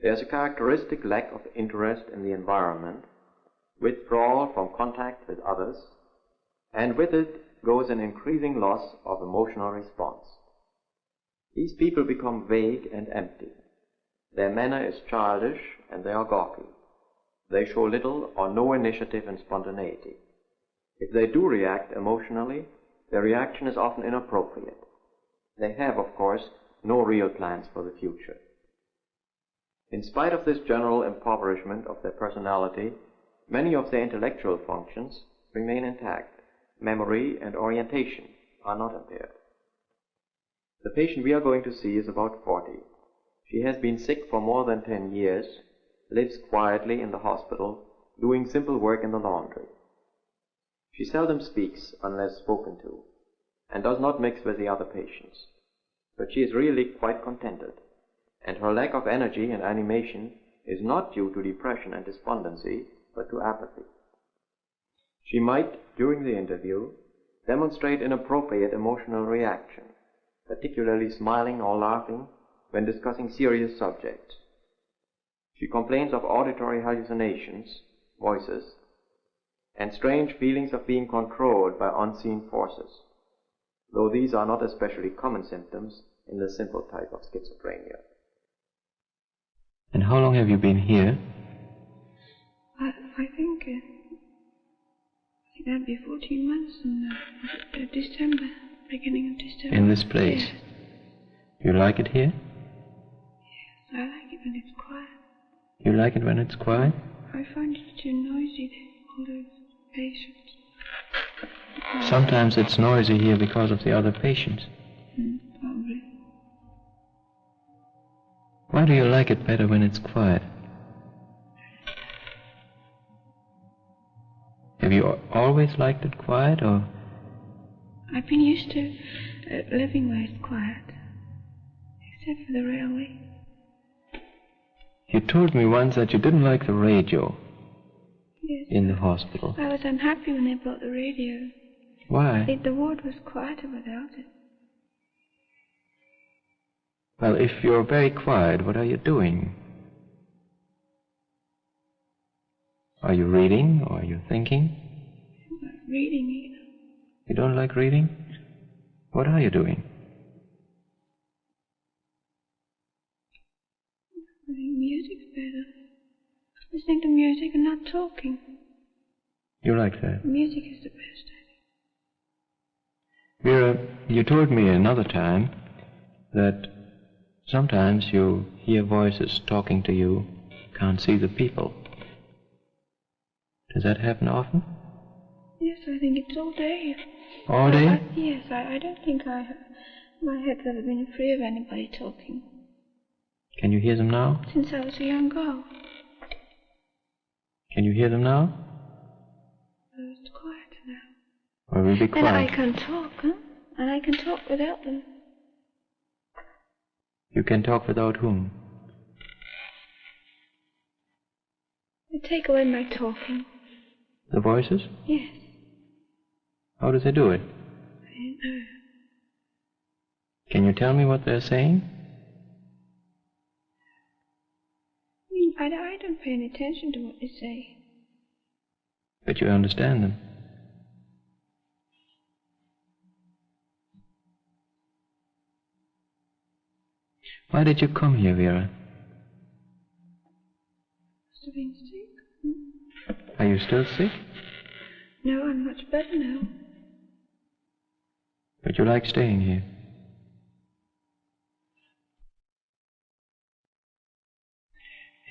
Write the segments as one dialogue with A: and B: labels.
A: There's a characteristic lack of interest in the environment, withdrawal from contact with others, and with it goes an increasing loss of emotional response. These people become vague and empty. Their manner is childish and they are gawky. They show little or no initiative and spontaneity. If they do react emotionally, their reaction is often inappropriate. They have, of course, no real plans for the future. In spite of this general impoverishment of their personality, many of their intellectual functions remain intact. Memory and orientation are not impaired. The patient we are going to see is about 40. She has been sick for more than 10 years, lives quietly in the hospital, doing simple work in the laundry. She seldom speaks unless spoken to, and does not mix with the other patients. But she is really quite contented, and her lack of energy and animation is not due to depression and despondency, but to apathy. She might, during the interview, demonstrate inappropriate emotional reaction, particularly smiling or laughing when discussing serious subjects. She complains of auditory hallucinations, voices, and strange feelings of being controlled by unseen forces, though these are not especially common symptoms in the simple type of schizophrenia.
B: And how long have you been here?
C: I think that'd be 14 months in December, beginning of December.
B: In this place?
C: Yes.
B: You like it here?
C: Yes, I like it when it's quiet.
B: You like it when it's quiet?
C: I find it too noisy, all those patients.
B: Sometimes it's noisy here because of the other patients.
C: Probably.
B: Why do you like it better when it's quiet? Have you always liked it quiet, or?
C: I've been used to living where it's quiet, except for the railway.
B: You told me once that you didn't like the radio.
C: Yes.
B: In the hospital.
C: I was unhappy when they brought the radio.
B: Why?
C: The ward was quieter without it.
B: Well, if you're very quiet, what are you doing? Are you reading, or are you thinking?
C: I'm not reading either.
B: You don't like reading? What are you doing?
C: I think music's better. Listening to music and not talking.
B: You like that?
C: Music is the best, I think.
B: Vera, you told me another time that sometimes you hear voices talking to you, can't see the people. Does that happen often?
C: Yes, I think it's all day.
B: All day?
C: Yes, I don't think my head's ever been free of anybody talking.
B: Can you hear them now?
C: Since I was a young girl.
B: Can you hear them now?
C: Oh, it's quieter now.
B: Or will be quiet?
C: And I can talk, huh? And I can talk without them.
B: You can talk without whom?
C: They take away my talking.
B: The voices?
C: Yes.
B: How do they do it?
C: I don't know.
B: Can you tell me what they're saying?
C: I don't pay any attention to what they say.
B: But you understand them. Why did you come here, Vera?
C: Must have been sick.
B: Are you still sick?
C: No, I'm much better now.
B: But you like staying here.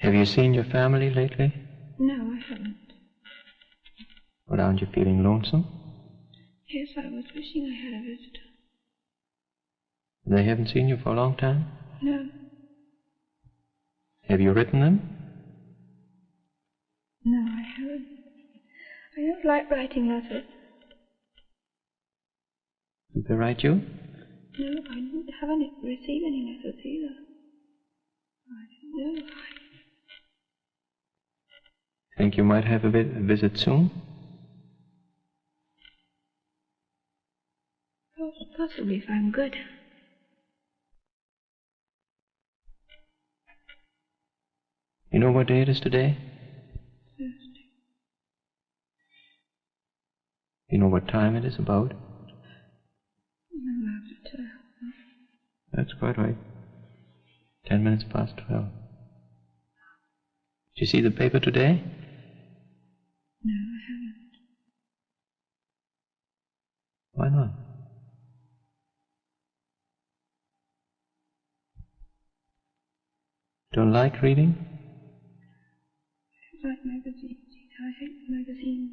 B: Have you seen your family lately?
C: No, I haven't.
B: Well, aren't you feeling lonesome?
C: Yes, I was wishing I had a visitor.
B: They haven't seen you for a long time?
C: No.
B: Have you written them?
C: No, I haven't. I don't like writing letters.
B: Did they write you?
C: No, I haven't received any letters either. I don't know.
B: Think you might have a visit soon?
C: Possibly if I'm good.
B: You know what day it is today?
C: Thursday.
B: You know what time it is about?
C: After 12.
B: That's quite right. 10 minutes past 12. Did you see the paper today?
C: No, I haven't.
B: Why not? Don't like reading?
C: I like magazines. I hate magazines.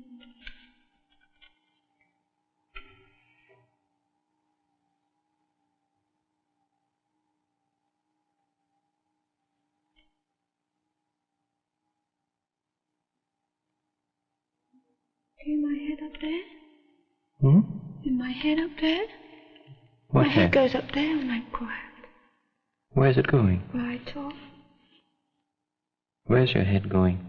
C: See my head up there?
B: Hmm?
C: In my head up there?
B: What
C: my head
B: head?
C: goes up there when I'm quiet.
B: Where's it going?
C: While I talk.
B: Where's your head going?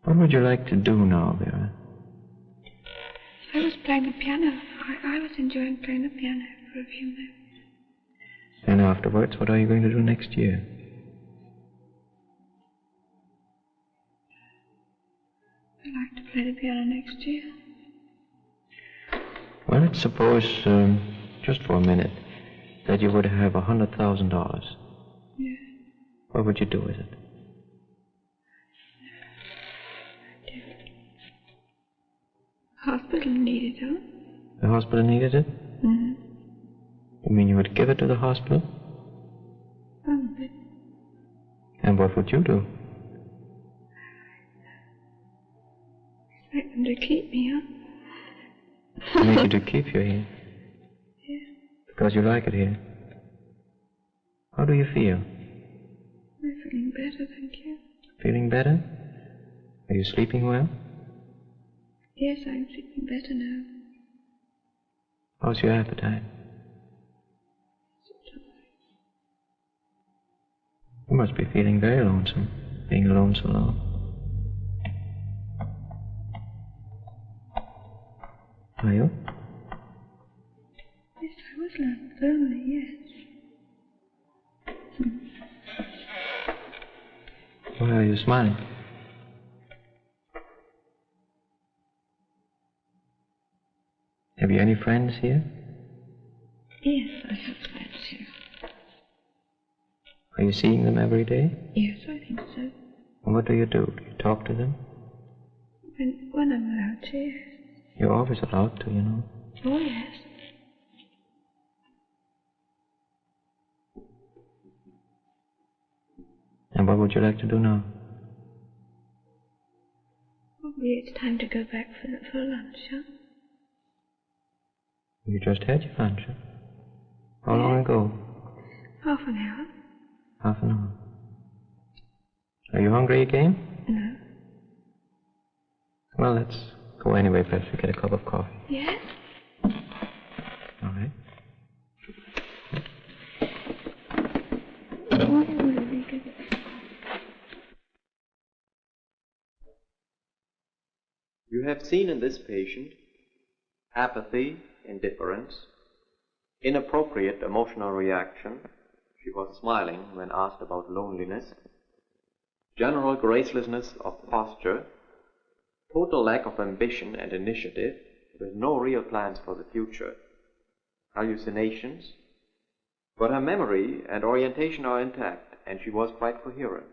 B: What would you like to do now, Vera?
C: I was playing the piano. I was enjoying playing the piano for a few minutes.
B: And afterwards, what are you going to do next year?
C: I'd like to play the piano next year.
B: Well, let's suppose, just for a minute, that you would have $100,000.
C: Yeah.
B: What would you do with it?
C: Hospital needed it.
B: The hospital needed it?
C: Mm-hmm.
B: You mean you would give it to the hospital?
C: Probably.
B: And what would you do?
C: Expect them to keep me, huh?
B: Make you to keep you here?
C: Yeah.
B: Because you like it here. How do you feel?
C: I'm feeling better, thank you.
B: Feeling better? Are you sleeping well?
C: Yes, I'm sleeping better now.
B: How's your appetite? You must be feeling very lonesome, being alone so long. Are you?
C: Yes, I was lonely, yes.
B: Why are you smiling? Have you any friends here?
C: Yes, I have friends here.
B: Are you seeing them every day?
C: Yes, I think so.
B: And what do? You talk to them?
C: When I'm allowed to, yes.
B: You're always allowed to, you know.
C: Oh, yes.
B: And what would you like to do now?
C: Probably it's time to go back for lunch, huh?
B: You just had your lunch. Huh? How long ago?
C: Half an hour.
B: Half an hour. Are you hungry again?
C: No.
B: Well, let's go anyway. Perhaps we get a cup of coffee.
C: Yes?
B: All right.
A: You have seen in this patient apathy, indifference, inappropriate emotional reaction. She was smiling when asked about loneliness, general gracelessness of posture, total lack of ambition and initiative, with no real plans for the future, hallucinations, but her memory and orientation are intact, and she was quite coherent.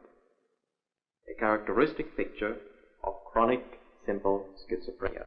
A: A characteristic picture of chronic simple schizophrenia.